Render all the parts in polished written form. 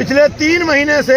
पिछले 3 महीने से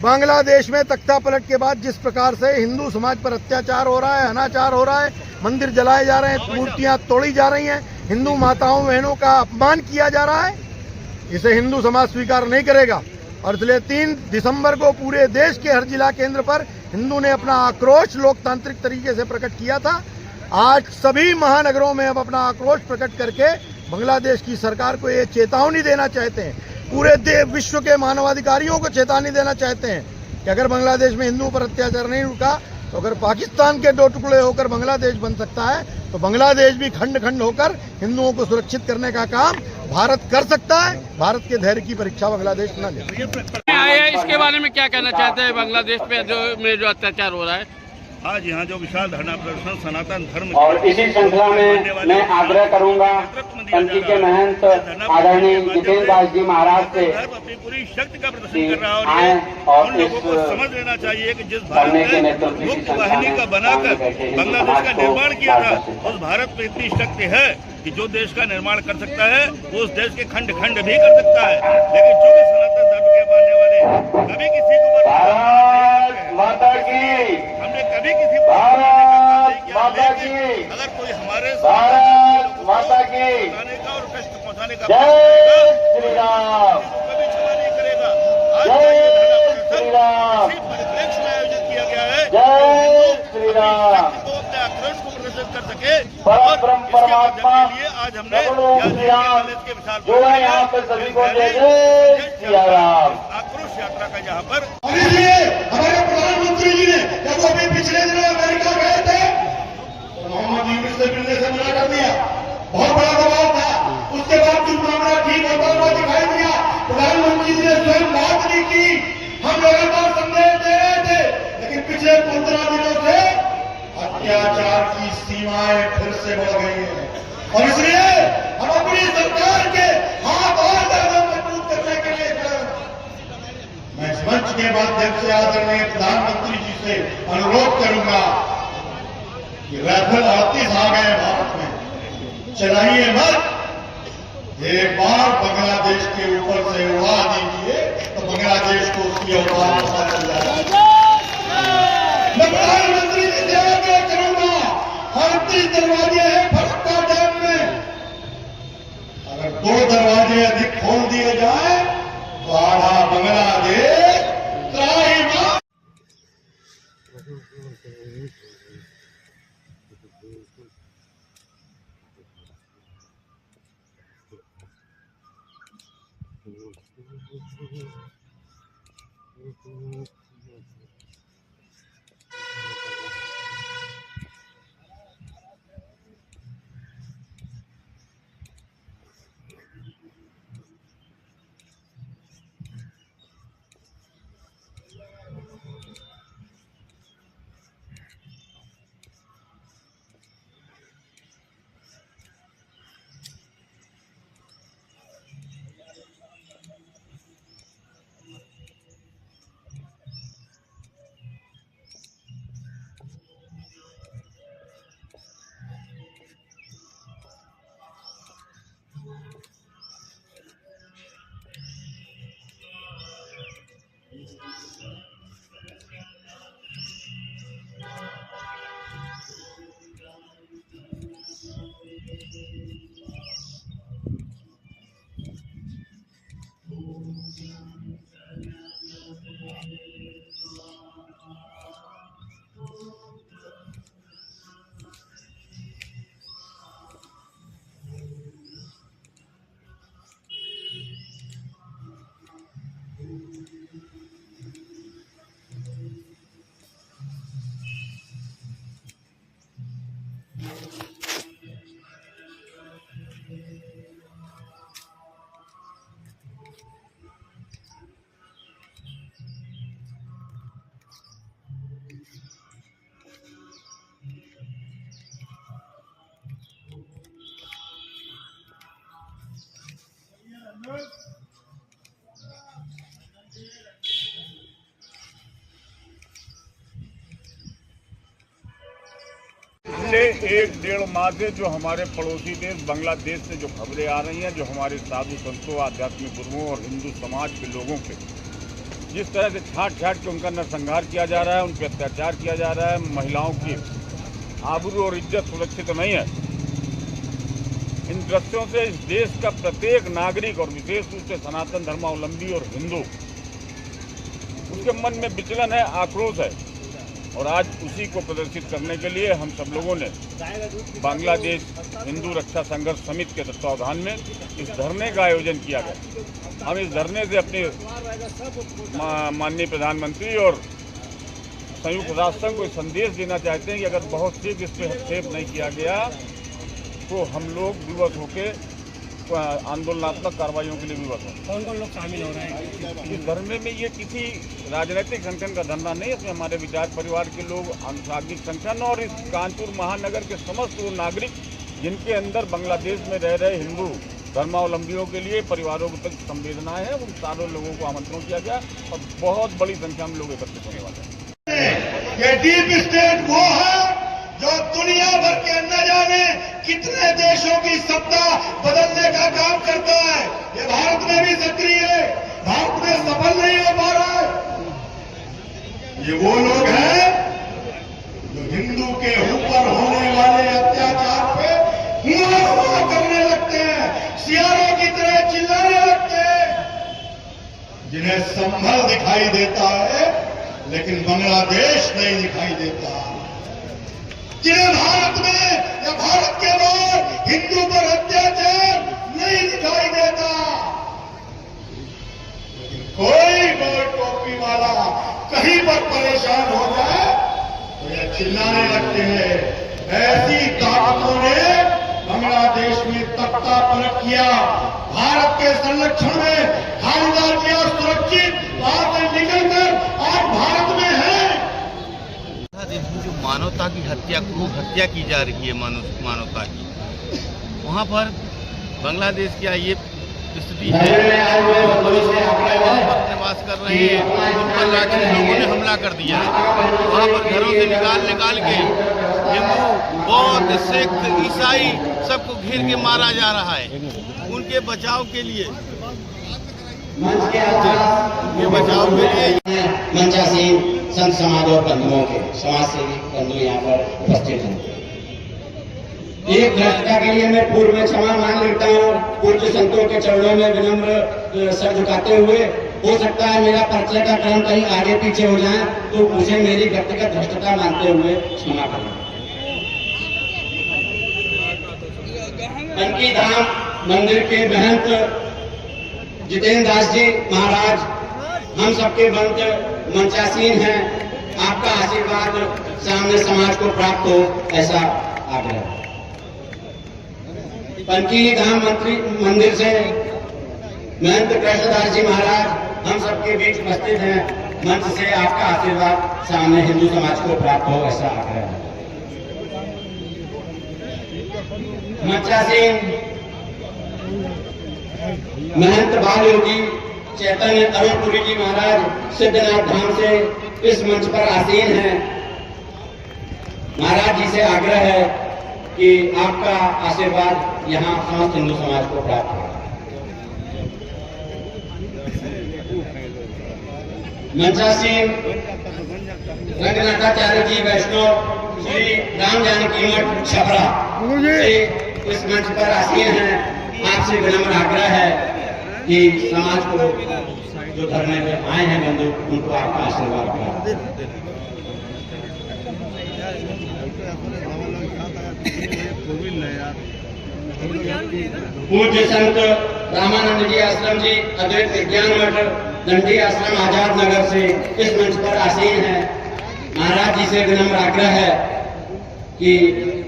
बांग्लादेश में तख्ता पलट के बाद जिस प्रकार से हिंदू समाज पर अत्याचार हो रहा है, अनाचार हो रहा है, मंदिर जलाए जा रहे हैं, मूर्तियां तोड़ी जा रही हैं, हिंदू माताओं बहनों का अपमान किया जा रहा है, इसे हिंदू समाज स्वीकार नहीं करेगा। और इसलिए 3 दिसंबर को पूरे देश के हर जिला केंद्र पर हिंदू ने अपना आक्रोश लोकतांत्रिक तरीके से प्रकट किया था। आज सभी महानगरों में अब अपना आक्रोश प्रकट करके बांग्लादेश की सरकार को ये चेतावनी देना चाहते हैं, पूरे विश्व के मानवाधिकारियों को चेतावनी देना चाहते हैं कि अगर बांग्लादेश में हिंदुओं पर अत्याचार नहीं रुका तो अगर पाकिस्तान के 2 टुकड़े होकर बांग्लादेश बन सकता है तो बांग्लादेश भी खंड खंड होकर हिंदुओं को सुरक्षित करने का काम भारत कर सकता है। भारत के धैर्य की परीक्षा बांग्लादेश न ले। इसके बारे में क्या कहना चाहते हैं? बांग्लादेश में जो अत्याचार हो रहा है, आज यहाँ जो विशाल धरना प्रदर्शन सनातन धर्म और इसी श्रृंखला में मैं आग्रह करूंगा कंची के महंत आदरणीय जितेंद्र दास जी महाराज से अपनी पूरी शक्ति का प्रदर्शन कर रहा है और उन लोगों को समझ लेना चाहिए कि जिस भारत ने मुक्त वाहिनी का बनाकर बांग्लादेश का निर्माण किया था, उस भारत में इतनी शक्ति है कि जो देश का निर्माण कर सकता है वो उस देश के खंड खंड भी कर सकता है। लेकिन जो भी सनातन धर्म के मानने वाले कभी किसी को माता की हमने कभी किसी को माता की अगर कोई हमारे माता की का और कष्ट पहुंचाने का जय श्री राम कभी क्षमा नहीं करेगा। आज जय श्री राम इसी परिप्रेक्ष्य में आयोजित किया गया है जय श्री राम तो अपने आक्रोश को प्रदर्शित कर सके परम ब्रह्म परमात्मा के लिए आज हमने श्री राम जो है यहाँ पे सभी को जय जय श्री राम आक्रोश यात्रा का यहाँ पर। और इसलिए हमारे प्रधानमंत्री जी ने जब वो भी पिछले दिनों अमेरिका गए थे तो मोहम्मद यूनुस से मिलने से मना कर दिया। बहुत बड़ा दबाव था, उसके बाद जो मामला ठीक होता हुआ दिखाई दिया। प्रधानमंत्री जी ने स्वयं बात नहीं की, हम लगातार संदेश दे रहे थे, लेकिन पिछले 15 दिनों से अत्याचार की सीमाएं फिर से बढ़ गई हैं और इसलिए हम अपनी सरकार के हाथ और ज्यादा मजबूत करने के लिए मैं इस मंच के माध्यम से आदरणीय प्रधानमंत्री जी से अनुरोध करूंगा कि राइफल 38 आ गए भारत में, चलाइए मत, एक बार बांग्लादेश के ऊपर से उड़ा दीजिए तो बांग्लादेश को उसकी औकात पता चल जाएगा। मैं प्रधानमंत्री जी से आग्रह करूंगा, 38 दरवाजे हैं फरक्का डैम में, अगर 2 दरवाजे अधिक खोल दिए जाए तो आधा बांग्लादेश त्राहिमाम। पिछले 1-1.5 माह से जो हमारे पड़ोसी देश बांग्लादेश से जो खबरें आ रही हैं, जो हमारे साधु संतों, आध्यात्मिक गुरुओं और हिंदू समाज के लोगों पे जिस तरह से छाट के उनका नरसंहार किया जा रहा है, उन पर अत्याचार किया जा रहा है, महिलाओं की आबरू और इज्जत सुरक्षित नहीं है। इन दृश्यों से इस देश का प्रत्येक नागरिक और विशेष रूप से सनातन धर्मावलंबी और हिंदू, उसके मन में विचलन है, आक्रोश है। और आज उसी को प्रदर्शित करने के लिए हम सब लोगों ने बांग्लादेश हिंदू रक्षा संघर्ष समिति के तत्वावधान में इस धरने का आयोजन किया गया। हम इस धरने से अपने माननीय प्रधानमंत्री और संयुक्त राष्ट्र संघ को संदेश देना चाहते हैं कि अगर बहुत शीघ्र इस पर हस्तक्षेप नहीं किया गया तो हम लोग विवश होकर आंदोलनात्मक कार्रवाइयों के लिए विवश हों। कौन कौन लोग शामिल हो रहे हैं इस धरने में? ये किसी राजनीतिक संगठन का धरना नहीं है, इसमें हमारे विचार परिवार के लोग, अनुसांगिक संगठन और इस कानपुर महानगर के समस्त वो नागरिक जिनके अंदर बांग्लादेश में रह रहे हिंदू धर्मावलंबियों के लिए परिवारों के प्रति संवेदनाएं हैं, उन सारों लोगों को आमंत्रण किया गया और बहुत बड़ी संख्या में लोग एकत्रित होने वाले हैं। ये डीप स्टेट वो है जो दुनिया भर के न जाने कितने देशों की सत्ता बदलने का काम करता है। ये भारत में भी सक्रिय है, भारत में सफल नहीं हो पा रहा है। ये वो लोग हैं जो हिंदू के ऊपर होने वाले अत्याचार पे हुआ करने लगते हैं, सियारों की तरह चिल्लाने लगते हैं, जिन्हें संभल दिखाई देता है लेकिन बांग्लादेश नहीं दिखाई देता, जिन्हें भारत में या भारत के बाहर हिंदू पर अत्याचार नहीं दिखाई देता। लेकिन कोई गोल टोपी वाला कहीं पर परेशान हो जाए तो ये चिल्लाने लगते हैं। ऐसी ताकतों ने बांग्लादेश में तख्ता पलट किया, भारत के संरक्षण में खालीदार किया, सुरक्षित वहां से निकलकर आज भारत में है। जो मानवता की हत्या की जा रही है, मानवता की, वहाँ पर बांग्लादेश की ये स्थिति है। निवास कर रहे हैं, उन पर राजनीतिक लोगों ने हमला कर दिया है। वहाँ पर घरों से निकाल के हिंदू, बौद्ध, सिख, ईसाई सबको घेर के मारा जा रहा है। उनके बचाव के लिए मंचा सिंह संत समाज और बंधुओं के समाज सेवी बंधु यहाँ पर उपस्थित हैं। एक भ्रष्टता के लिए मैं पूर्व में क्षमा मांग लेता हूँ, पूर्व संतों के चरणों में विनम्र सर झुकाते हुए। हो सकता है मेरा परिचय का क्रम कहीं आगे पीछे हो जाए तो मुझे मेरी व्यक्तिगत भ्रष्टता मानते हुए क्षमा करें। कनकी धाम मंदिर के महंत जितेंद्र दास जी महाराज हम सबके मंच मंचासीन हैं। आपका आशीर्वाद सामने समाज को प्राप्त हो, ऐसा आग्रह। कनकी धाम मंदिर से महंत कृष्णदास जी महाराज हम सबके बीच उपस्थित हैं। मंच से आपका आशीर्वाद सामने हिंदू समाज को प्राप्त हो, ऐसा आग्रह। मंचासीन महंत बाल योगी चैतन्य अरुणपुरी जी महाराज सिद्धनाथ धाम से इस मंच पर आसीन हैं। महाराज जी से आग्रह है कि आपका आशीर्वाद यहाँ समस्त हिंदू समाज को प्राप्त हो। मंचासीन रंगनाथाचार्य जी वैष्णव श्री राम जानकी मठ छपरा से इस मंच पर आसीन हैं। आपसे विनम्र आग्रह है कि समाज को जो धरने में आए हैं बंधु, उनको आपका आशीर्वाद प्राप्त। पूज्य संत रामानंद जी आश्रम जी अद्वैत विज्ञान मठ दंडी आश्रम आजाद नगर से इस मंच पर आसीन हैं। महाराज जी से विनम्र आग्रह है कि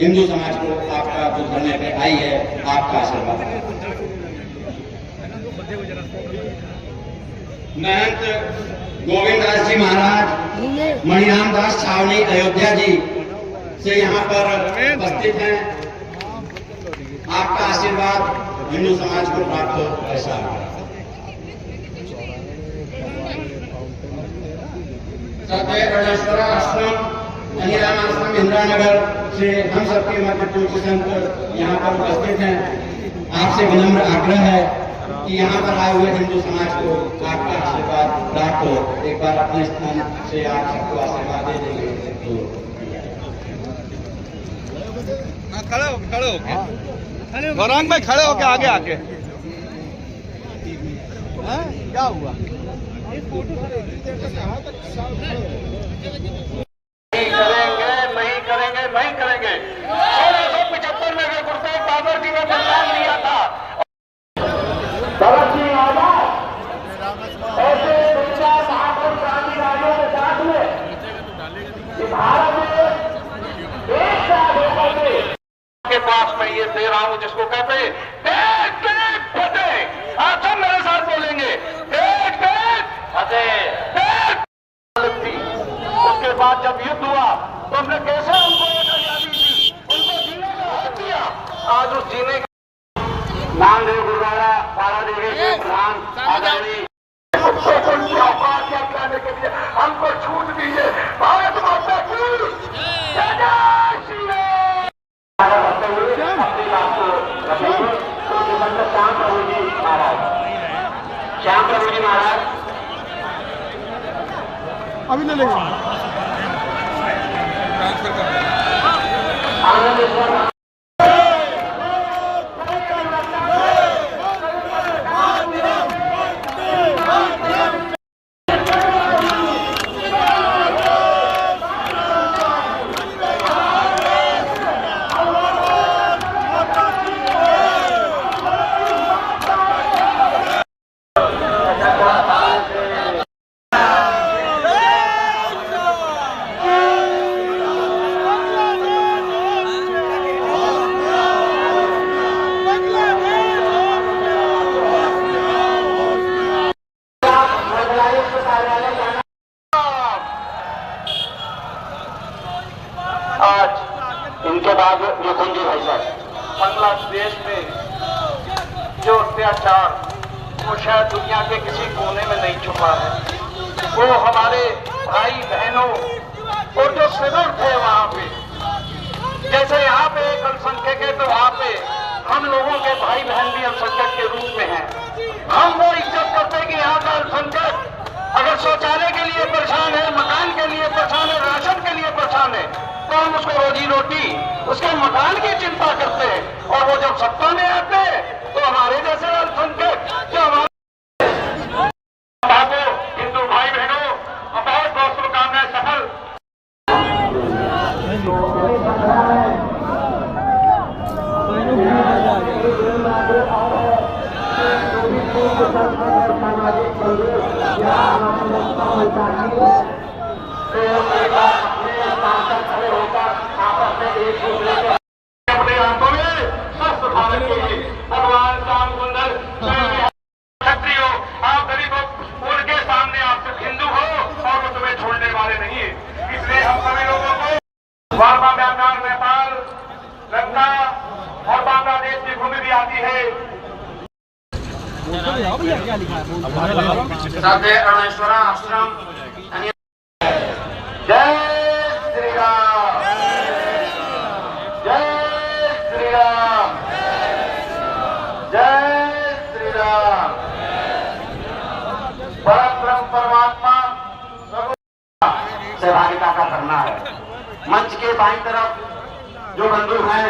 हिंदू समाज को आपका जो धरने पे आई है, आपका आशीर्वाद। महंत गोविंद दास जी महाराज मणिराम दास छावनी अयोध्या जी से यहाँ पर उपस्थित हैं। आपका आशीर्वाद हिंदू समाज को प्राप्त हो, ऐसा। सदैव गणेश्वर आश्रम अनिराम आश्रम इंदिरा नगर से हम सबके मध्य पूज्य संत यहाँ पर उपस्थित हैं। आपसे विनम्र आग्रह है कि यहाँ पर आए हुए हिंदू समाज को आपका आशीर्वाद प्राप्त हो। एक बार अपने स्थान से आप सबको आशीर्वाद दे देंगे तो खड़े हो गौरांग भाई, खड़े होके आगे आके क्या हुआ? नहीं करेंगे 1675 में अगर गुरुदेव बाबर जी ने बलिदान दिया था, भगत सिंह आजाद ऐसे विचार महापुरुष क्रांतिकारियों के साथ में भारत में एक साथ होकर के पास में ये दे रहा हूं जिसको कहते हैं देश देश फतेह। आप सब मेरे साथ बोलेंगे देश देश फतेह। उसके बाद जब युद्ध हुआ तो हमने कैसे उनको एक आजादी दी, उनको जीने का हक दिया। आज उस जीने का नामदेव गुरुद्वारा बारादेवी के प्रधान आदरणीय औकात करने के लिए हमको छूट दीजिए। भारत माता की जय जय श्री राम। अपनी बात को रखेंगे तो श्याम प्रभु जी महाराज, श्याम प्रभु जी महाराज अभी ले लेंगे। आज इनके बाद निकुंज भाई साहब, बांग्लादेश में जो अत्याचार वो शायद दुनिया के किसी कोने में नहीं छुपा है। वो हमारे भाई बहनों और जो शिविर थे वहाँ पे, जैसे यहाँ पे एक अल्पसंख्यक है तो वहाँ पे हम लोगों के भाई बहन भी अल्पसंख्यक के रूप में हैं। हम वो इज्जत करते हैं कि यहाँ का अल्पसंख्यक अगर शौचालय के लिए परेशान है, मकान के लिए परेशान है, राशन के लिए परेशान है, तो हम उसको रोजी रोटी उसके मकान की चिंता करते हैं। और वो जब सत्ता में आते हैं तो हमारे जैसे अल्पसंख्यक जो हमारे हिंदू भाई बहनों बहुत बहुत शुभकामनाएं सफल। अपने हाथों में स्वस्थ भारत के लिए भगवान श्याम सुंदर क्षत्रियो, आप गरीबों उनके सामने आप सिर्फ हिंदू हो और वो तुम्हें छोड़ने वाले नहीं है। इसलिए हम सभी लोगों को बर्मा, म्यांमार, नेपाल, लंका और बांग्लादेश की भूमि भी आती है। अरुणेश्वरा आश्रम। जय श्री राम, जय श्री राम, जय श्री राम। परम परमात्मा सहभागिता का करना है। मंच के बाईं तरफ जो बंधु हैं,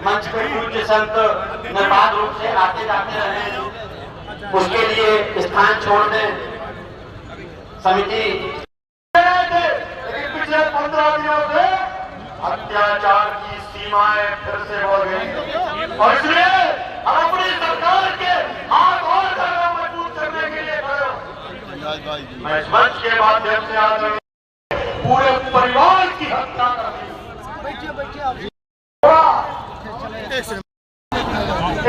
मंच पे पूज्य संत निर्बाध रूप से आते जाते रहे, उसके लिए स्थान छोड़ दें। समिति पिछले 15 दिनों से अत्याचार की सीमाएं फिर से बढ़ गई और इसलिए हम अपनी सरकार के हाथ और ज्यादा मजबूत करने के लिए खड़े हो। मैं इस मंच के माध्यम से आज पूरे परिवार की हत्या कर दी।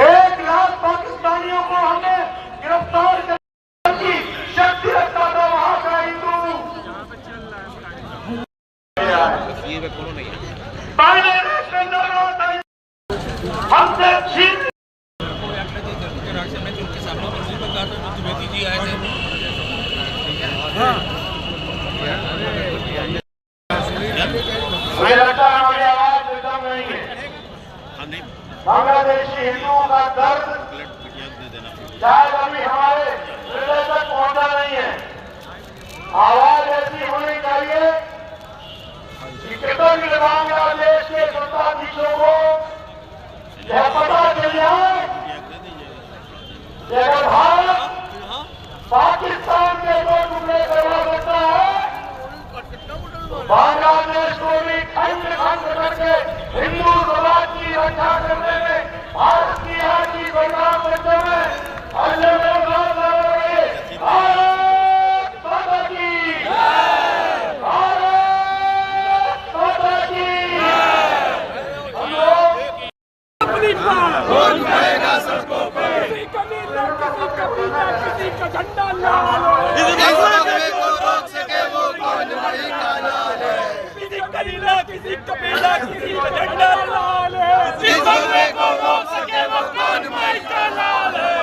1 लाख पाकिस्तानियों को हमने गिरफ्तार करने की शक्ति रखता था वहां का हिंदू। हमसे छीन यह पता चल जाए कि अगर भारत पाकिस्तान के 2 टुकड़े करवा सकता है, बांग्लादेश को भी खंड खंड करके हिंदू समाज की रक्षा करने में, भारत की आजादी बरकरार करने में अन्य भारत माता की, भारत माता की। हम लोग किसी का झंडा ना किसी कबीला किसी का झंडा लाल है, किसी को रोक सके वो कौन माई का लाल है।